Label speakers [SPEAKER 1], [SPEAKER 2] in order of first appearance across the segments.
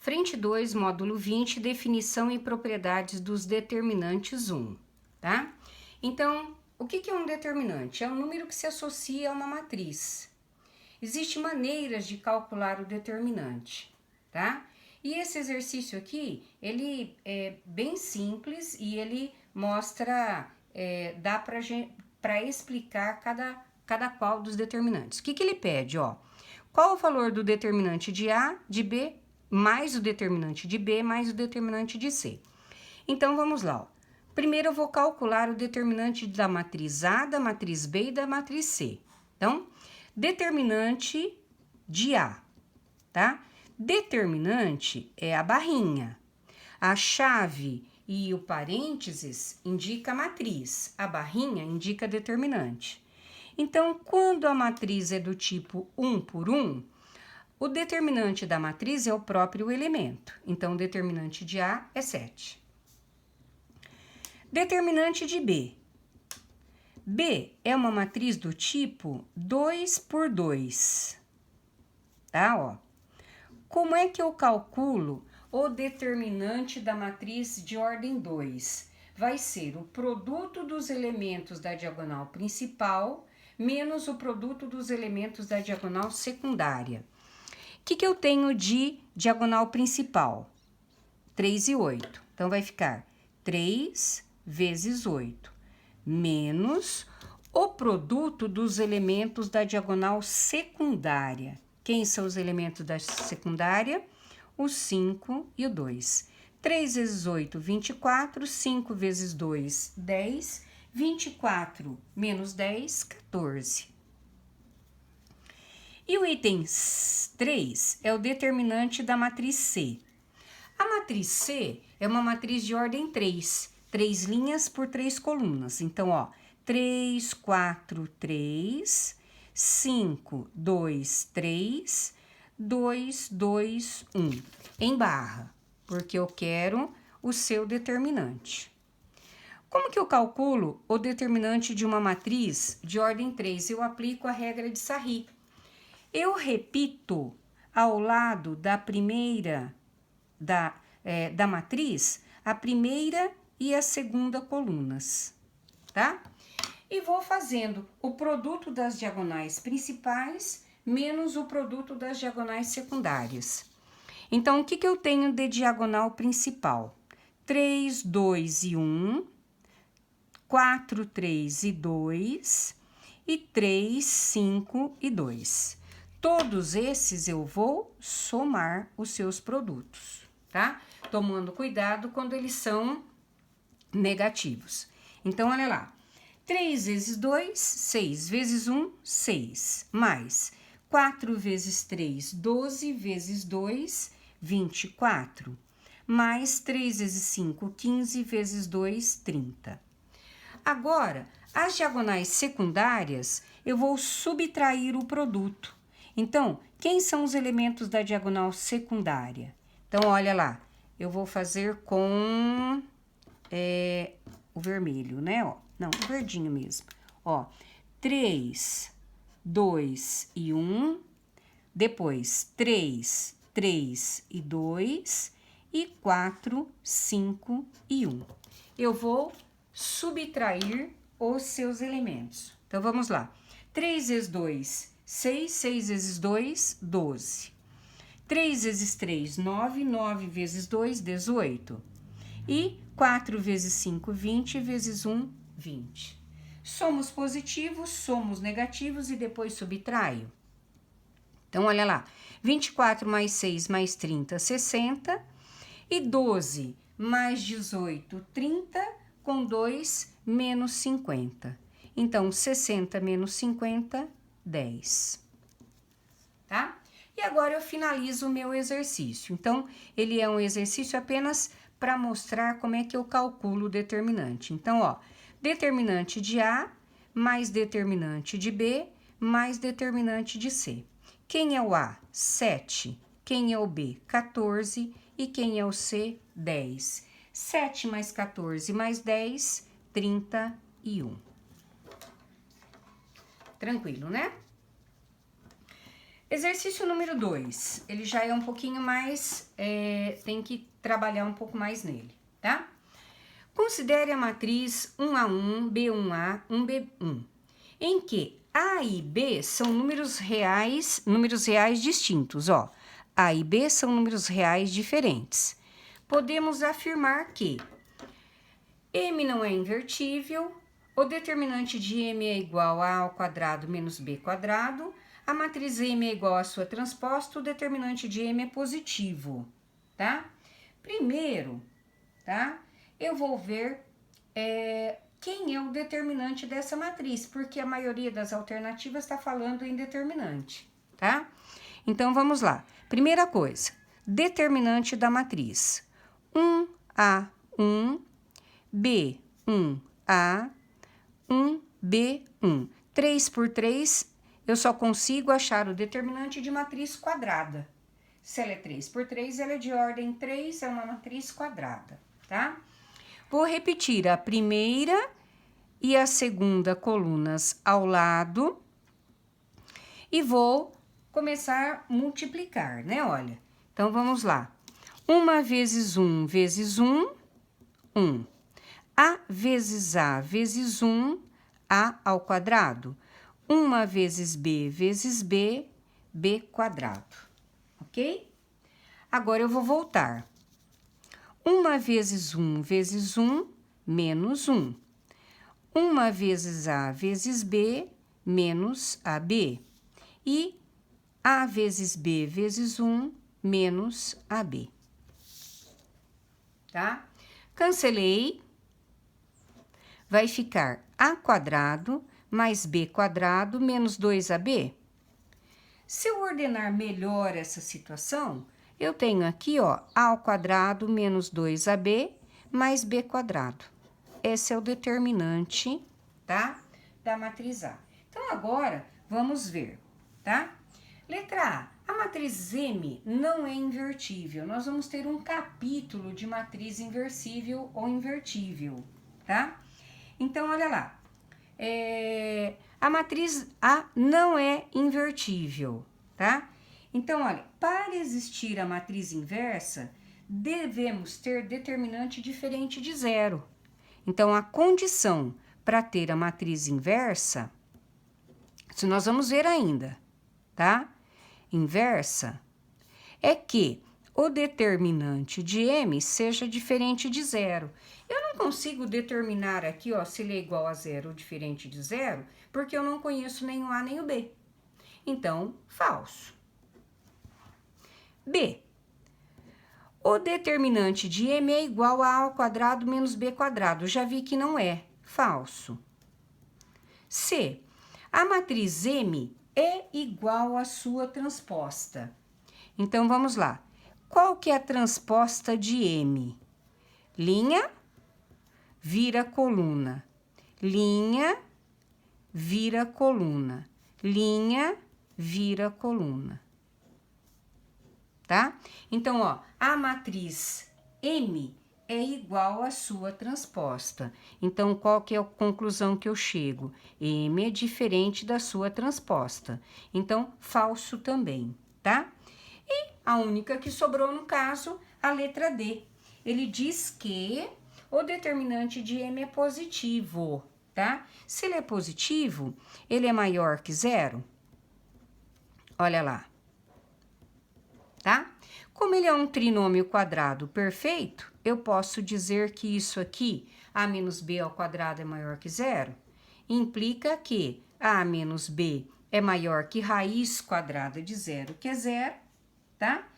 [SPEAKER 1] Frente 2, módulo 20, definição e propriedades dos determinantes 1, tá? Então, o que é um determinante? É um número que se associa a uma matriz. Existem maneiras de calcular o determinante, tá? E esse exercício aqui, ele é bem simples e ele mostra, dá para explicar cada qual dos determinantes. O que ele pede, ó? Qual o valor do determinante de A, de B, mais o determinante de B, mais o determinante de C? Então, vamos lá, ó. Primeiro eu vou calcular o determinante da matriz A, da matriz B e da matriz C. Então, determinante de A, tá? Determinante é a barrinha. A chave e o parênteses indica a matriz, a barrinha indica determinante. Então, quando a matriz é do tipo 1 por 1, o determinante da matriz é o próprio elemento. Então, o determinante de A é 7. Determinante de B. B é uma matriz do tipo 2 por 2. Tá, ó. Como é que eu calculo o determinante da matriz de ordem 2? Vai ser o produto dos elementos da diagonal principal menos o produto dos elementos da diagonal secundária. O que eu tenho de diagonal principal? 3 e 8. Então, vai ficar 3 vezes 8, menos o produto dos elementos da diagonal secundária. Quem são os elementos da secundária? O 5 e o 2. 3 vezes 8, 24. 5 vezes 2, 10. 24 menos 10, 14. E o item 3 é o determinante da matriz C. A matriz C é uma matriz de ordem 3. 3 linhas por 3 colunas. Então, ó, 3, 4, 3, 5, 2, 3, 2, 2, 1. Em barra, porque eu quero o seu determinante. Como que eu calculo o determinante de uma matriz de ordem 3? Eu aplico a regra de Sarri. Eu repito ao lado da primeira, da matriz, a primeira e a segunda colunas, tá? E vou fazendo o produto das diagonais principais menos o produto das diagonais secundárias. Então, o que eu tenho de diagonal principal? 3, 2 e 1, 4, 3 e 2, e 3, 5 e 2. Todos esses eu vou somar os seus produtos, tá? Tomando cuidado quando eles são negativos. Então, olha lá. 3 vezes 2, 6 vezes 1, 6, mais 4 vezes 3, 12 vezes 2, 24, mais 3 vezes 5, 15 vezes 2, 30. Agora, as diagonais secundárias, eu vou subtrair o produto. Então, quem são os elementos da diagonal secundária? Então, olha lá, eu vou fazer com o vermelho, né? Ó, não, o verdinho mesmo. Ó, 3, 2 e 1, depois 3, 3 e 2, e 4, 5 e 1. Eu vou subtrair os seus elementos. Então, vamos lá. 3 vezes 2, 6. 6 vezes 2, 12. 3 vezes 3, 9. 9 vezes 2, 18. E 4 vezes 5, 20. Vezes 1, 20. Somos positivos, somos negativos e depois subtraio. Então, olha lá. 24 mais 6 mais 30, 60. E 12 mais 18, 30. Com 2 menos 50. Então, 60 menos 50, 10. Tá? E agora eu finalizo o meu exercício. Então, ele é um exercício apenas para mostrar como é que eu calculo o determinante. Então, ó, determinante de A mais determinante de B mais determinante de C. Quem é o A? 7. Quem é o B? 14. E quem é o C? 10. 7 mais 14 mais 10, 31. Tranquilo, né? Exercício número 2, ele já é um pouquinho mais, tem que trabalhar um pouco mais nele, tá? Considere a matriz 1A1, B1A, 1B1, em que A e B são números reais distintos, ó. A e B são números reais diferentes. Podemos afirmar que M não é invertível, o determinante de M é igual a ao quadrado menos B quadrado, a matriz M é igual à sua transposta, o determinante de M é positivo, tá? Primeiro, tá? Eu vou ver quem é o determinante dessa matriz, porque a maioria das alternativas está falando em determinante, tá? Então, vamos lá. Primeira coisa, determinante da matriz. 1A1, B1A, 1B1. 3 por 3, eu só consigo achar o determinante de matriz quadrada. Se ela é 3 por 3, ela é de ordem 3, é uma matriz quadrada, tá? Vou repetir a primeira e a segunda colunas ao lado e vou começar a multiplicar, né? Olha, então vamos lá. 1 vezes 1 vezes 1, 1. A vezes 1, A ao quadrado. 1 vezes B, B quadrado, ok? Agora eu vou voltar. 1 vezes 1, menos 1. 1 vezes B, menos AB. E A vezes B vezes 1, menos AB. Tá? Cancelei. Vai ficar A quadrado mais B quadrado menos 2AB. Se eu ordenar melhor essa situação, eu tenho aqui, ó, A ao quadrado menos 2AB mais B quadrado. Esse é o determinante, tá? Da matriz A. Então, agora, vamos ver, tá? Letra A. A matriz M não é invertível. Nós vamos ter um capítulo de matriz inversível ou invertível, tá? Então, olha lá. A matriz A não é invertível, tá? Então, olha, para existir a matriz inversa, devemos ter determinante diferente de zero. Então, a condição para ter a matriz inversa, isso nós vamos ver ainda, tá? Inversa é que o determinante de M seja diferente de zero. Eu não consigo determinar aqui, ó, se ele é igual a zero ou diferente de zero, porque eu não conheço nem o A nem o B. Então, falso. B. O determinante de M é igual a A ao quadrado menos B quadrado. Já vi que não é. Falso. C. A matriz M é igual à sua transposta. Então, vamos lá. Qual que é a transposta de M? Linha, vira coluna. Linha, vira coluna. Linha, vira coluna. Tá? Então, ó, a matriz M é igual à sua transposta. Então, qual que é a conclusão que eu chego? M é diferente da sua transposta. Então, falso também, tá? E a única que sobrou no caso, a letra D. Ele diz que o determinante de M é positivo, tá? Se ele é positivo, ele é maior que zero? Olha lá. Tá? Como ele é um trinômio quadrado perfeito, eu posso dizer que isso aqui, A menos B ao quadrado é maior que zero. Implica que A menos B é maior que raiz quadrada de zero, que é zero, tá?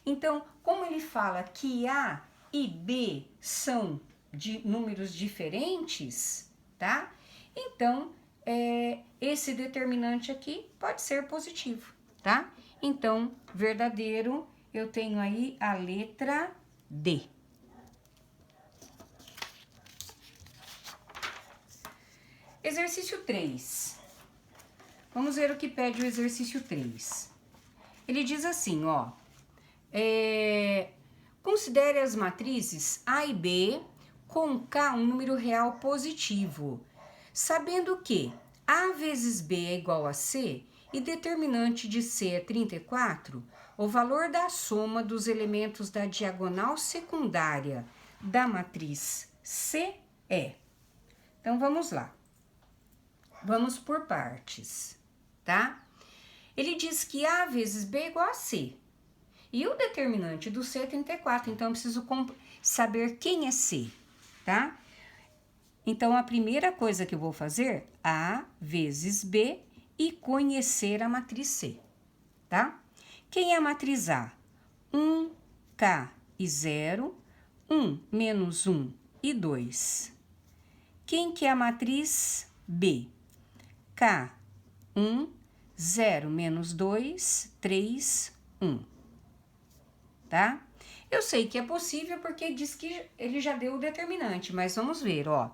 [SPEAKER 1] Então, como ele fala que A e B são de números diferentes, tá? Então, esse determinante aqui pode ser positivo, tá? Então, verdadeiro, eu tenho aí a letra D. Exercício 3. Vamos ver o que pede o exercício 3. Ele diz assim, ó. Considere as matrizes A e B com K um número real positivo, sabendo que A vezes B é igual a C e determinante de C é 34, o valor da soma dos elementos da diagonal secundária da matriz C é... Então, vamos lá. Vamos por partes, tá? Ele diz que A vezes B é igual a C. E o determinante do C é 34, então eu preciso saber quem é C, tá? Então, a primeira coisa que eu vou fazer, A vezes B e conhecer a matriz C, tá? Quem é a matriz A? 1, K e 0, 1 menos 1 e 2. Quem que é a matriz B? K, 1, 0 menos 2, 3, 1. Tá? Eu sei que é possível porque diz que ele já deu o determinante, mas vamos ver, ó.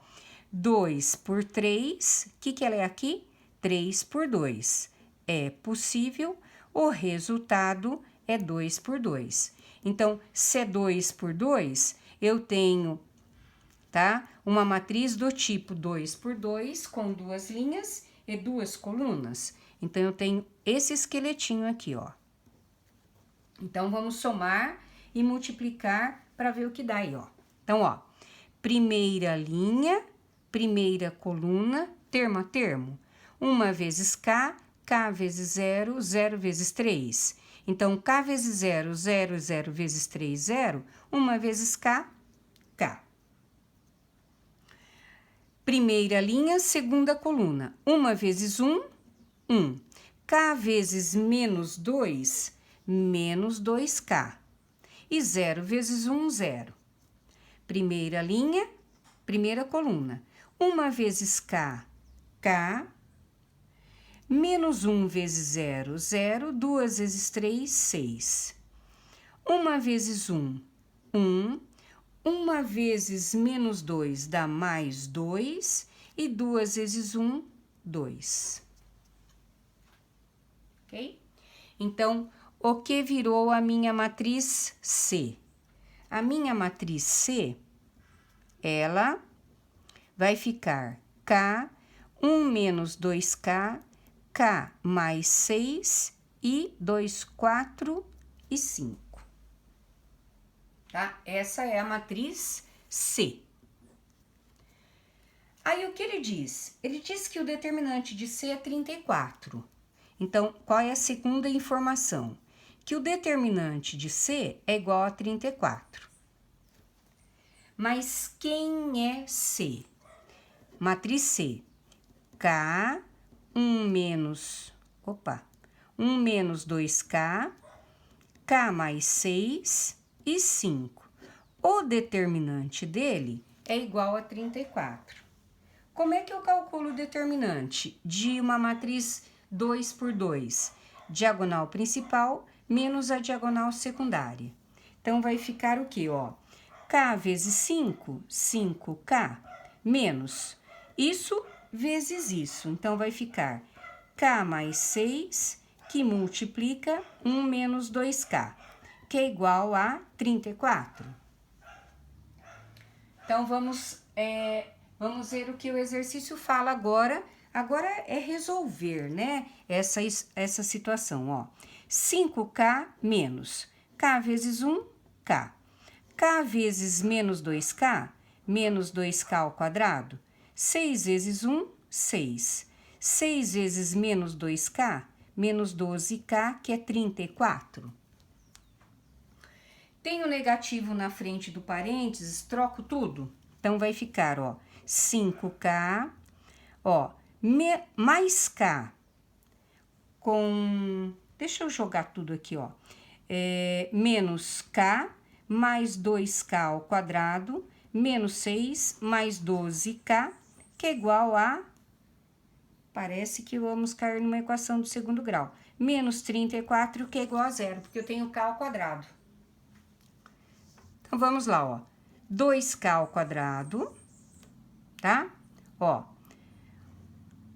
[SPEAKER 1] 2 por 3, o que ela é aqui? 3 por 2. É possível, o resultado é 2 por 2. Então, se é 2 por 2, eu tenho, tá? Uma matriz do tipo 2 por 2, com duas linhas e duas colunas. Então, eu tenho esse esqueletinho aqui, ó. Então, vamos somar e multiplicar para ver o que dá aí, ó. Então, ó, primeira linha, primeira coluna, termo a termo. 1 vezes K, K vezes 0, 0 vezes 3. Então, K vezes 0, 0, 0 vezes 3, 0. 1 vezes K, K. Primeira linha, segunda coluna. 1 vezes 1, 1. K vezes menos 2, menos 2K. E 0 vezes 1, 0. Primeira linha, primeira coluna. 1 vezes K, K. Menos 1 vezes 0, 0. 2 vezes 3, 6. 1 vezes 1, 1. 1 vezes menos 2 dá mais 2. E 2 vezes 1, 2. Ok? Então, o que virou a minha matriz C? A minha matriz C, ela vai ficar K, 1 menos 2K, K mais 6 e 2, 4 e 5. Tá? Essa é a matriz C. Aí, o que ele diz? Ele diz que o determinante de C é 34. Então, qual é a segunda informação? Que o determinante de C é igual a 34. Mas quem é C? Matriz C. K, 1 menos 2K, K mais 6 e 5. O determinante dele é igual a 34. Como é que eu calculo o determinante de uma matriz 2 por 2? Diagonal principal menos a diagonal secundária. Então, vai ficar o quê, ó? K vezes 5, 5K, menos isso vezes isso. Então, vai ficar K mais 6, que multiplica 1 menos 2K, que é igual a 34. Então, vamos ver o que o exercício fala agora. Agora é resolver, né, essa situação, ó. 5K menos K vezes 1, K. K vezes menos 2K, menos 2K ao quadrado. 6 vezes 1, 6. 6 vezes menos 2K, menos 12K, que é 34. Tem o negativo na frente do parênteses, troco tudo. Então, vai ficar, ó, 5K, ó, mais K com... Deixa eu jogar tudo aqui, ó. Menos K mais 2K ao quadrado, menos 6 mais 12K, que é igual a... Parece que vamos cair numa equação do segundo grau. Menos 34, que é igual a 0, porque eu tenho K ao quadrado. Então, vamos lá, ó. 2K ao quadrado, tá? Ó,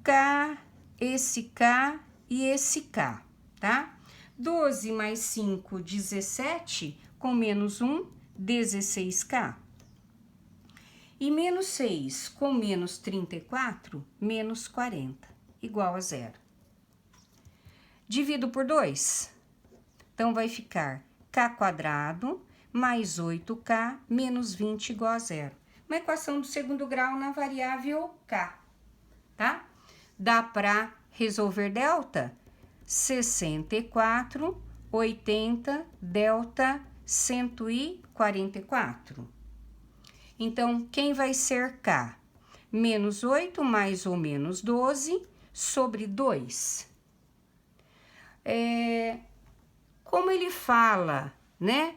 [SPEAKER 1] K, esse K e esse K, tá? 12 mais 5, 17, com menos 1, 16K. E menos 6 com menos 34, menos 40, igual a 0. Divido por 2. Então, vai ficar k² mais 8k menos 20 igual a zero. Uma equação do segundo grau na variável k, tá? Dá para resolver delta? 64, 80, delta 144. Então, quem vai ser k? Menos 8 mais ou menos 12 sobre 2. Como ele fala, né?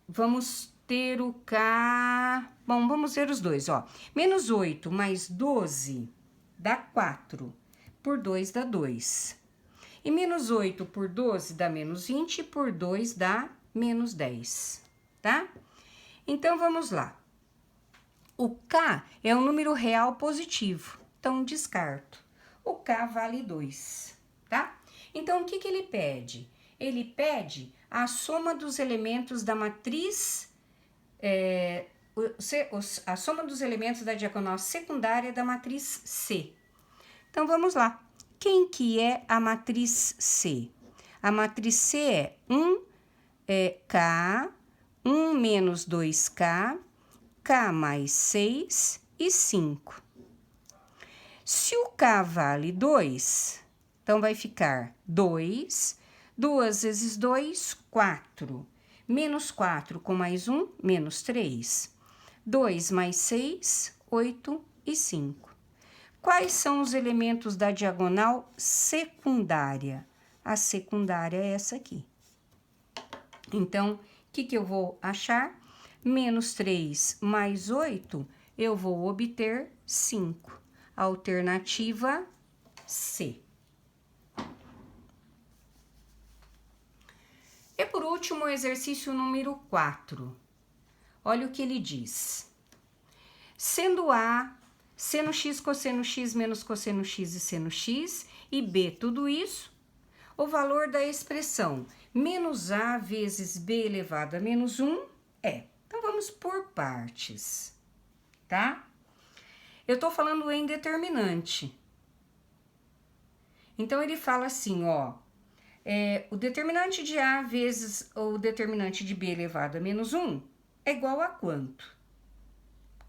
[SPEAKER 1] Vamos ter o k... Bom, vamos ver os dois, ó. Menos 8 mais 12 dá 4. Por 2 dá 2. E menos 8 por 12 dá menos 20, e por 2 dá menos 10, tá? Então, vamos lá. O k é um número real positivo, então descarto. O k vale 2, tá? Então, o que ele pede? Ele pede a soma dos elementos da matriz, a soma dos elementos da diagonal secundária da matriz C. Então, vamos lá. Quem que é a matriz C? A matriz C é 1 K, 1 menos 2K, K mais 6 e 5. Se o K vale 2, então vai ficar 2, 2 vezes 2, 4. Menos 4 com mais 1, menos 3. 2 mais 6, 8 e 5. Quais são os elementos da diagonal secundária? A secundária é essa aqui. Então, o que eu vou achar? Menos 3 mais 8, eu vou obter 5. Alternativa C. E por último, o exercício número 4. Olha o que ele diz. Sendo A, seno x, cosseno x, menos cosseno x e seno x, e B, tudo isso, o valor da expressão menos A vezes B elevado a menos 1 é. Então, vamos por partes, tá? Eu tô falando em determinante. Então, ele fala assim, ó, o determinante de A vezes o determinante de B elevado a menos 1 é igual a quanto?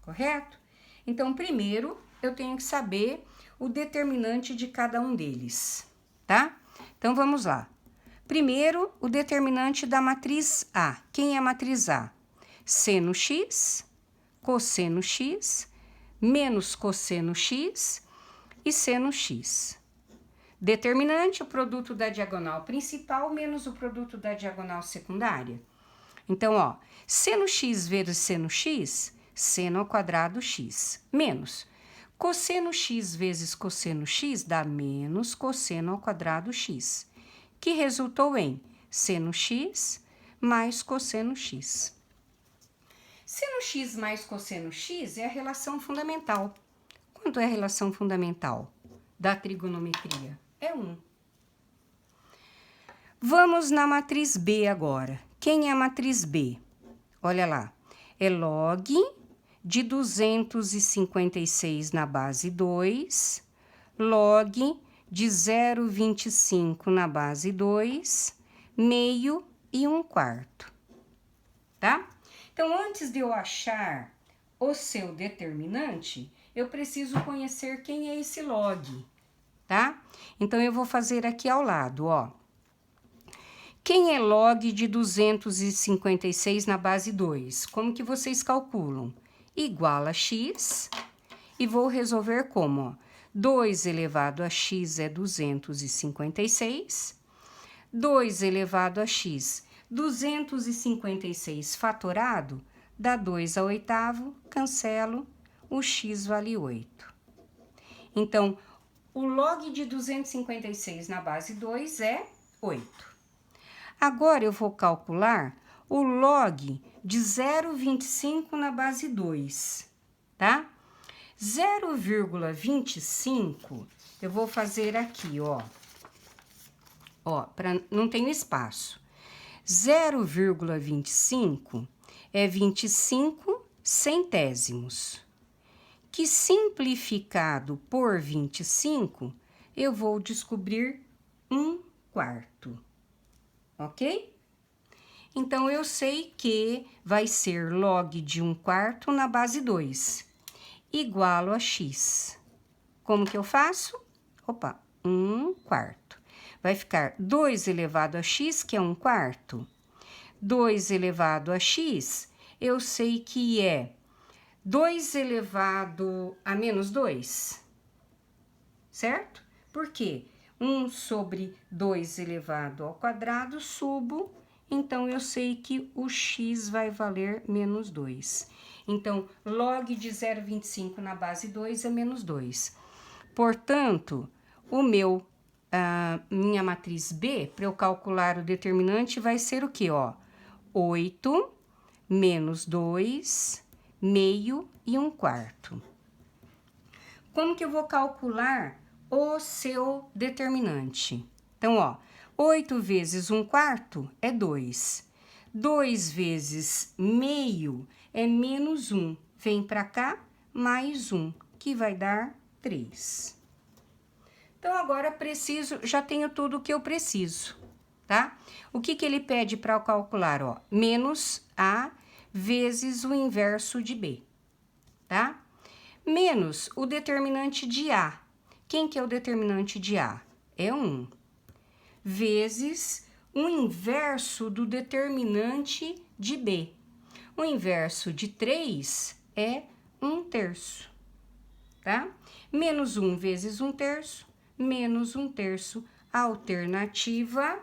[SPEAKER 1] Correto? Então, primeiro, eu tenho que saber o determinante de cada um deles, tá? Então, vamos lá. Primeiro, o determinante da matriz A. Quem é a matriz A? Seno x, cosseno x, menos cosseno x e seno x. Determinante, o produto da diagonal principal menos o produto da diagonal secundária. Então, ó, seno x vezes seno x, seno ao quadrado x, menos cosseno x vezes cosseno x dá menos cosseno ao quadrado x, que resultou em seno x mais cosseno x. Seno x mais cosseno x é a relação fundamental. Quanto é a relação fundamental da trigonometria? É 1. Vamos na matriz B agora. Quem é a matriz B? Olha lá. É log de 256 na base 2, log de 0,25 na base 2, meio e 1/4, tá? Então, antes de eu achar o seu determinante, eu preciso conhecer quem é esse log, tá? Então, eu vou fazer aqui ao lado, ó. Quem é log de 256 na base 2? Como que vocês calculam? Igual a x, e vou resolver como, ó. 2 elevado a x é 256, 2 elevado a x, 256 fatorado, dá 2/8, cancelo, o x vale 8. Então, o log de 256 na base 2 é 8. Agora, eu vou calcular o log de 0,25 na base 2, tá? 0,25, eu vou fazer aqui, ó. Ó, não tem espaço. 0,25 é 25 centésimos, que simplificado por 25, eu vou descobrir 1/4, ok? Então, eu sei que vai ser log de 1/4 na base 2, igual a x. Como que eu faço? Opa, 1/4. Vai ficar 2 elevado a x, que é 1/4. 2 elevado a x, eu sei que é 2 elevado a menos 2, certo? Por quê? 1 sobre 2 elevado ao quadrado, subo, então eu sei que o x vai valer menos 2. Então, log de 0,25 na base 2 é menos 2. Portanto, minha matriz B, para eu calcular o determinante, vai ser o quê, ó? 8 menos 2, meio e 1/4. Como que eu vou calcular o seu determinante? Então, ó, 8 vezes 1/4 é 2. 2 vezes meio é menos 1. Vem pra cá, mais 1, que vai dar 3. Então, agora já tenho tudo o que eu preciso, tá? O que ele pede para calcular, ó? Menos A vezes o inverso de B, tá? Menos o determinante de A. Quem que é o determinante de A? É 1. Vezes o inverso do determinante de B. O inverso de 3 é 1/3, tá? Menos 1 vezes 1/3, menos 1/3, alternativa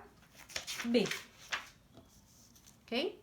[SPEAKER 1] B. Ok?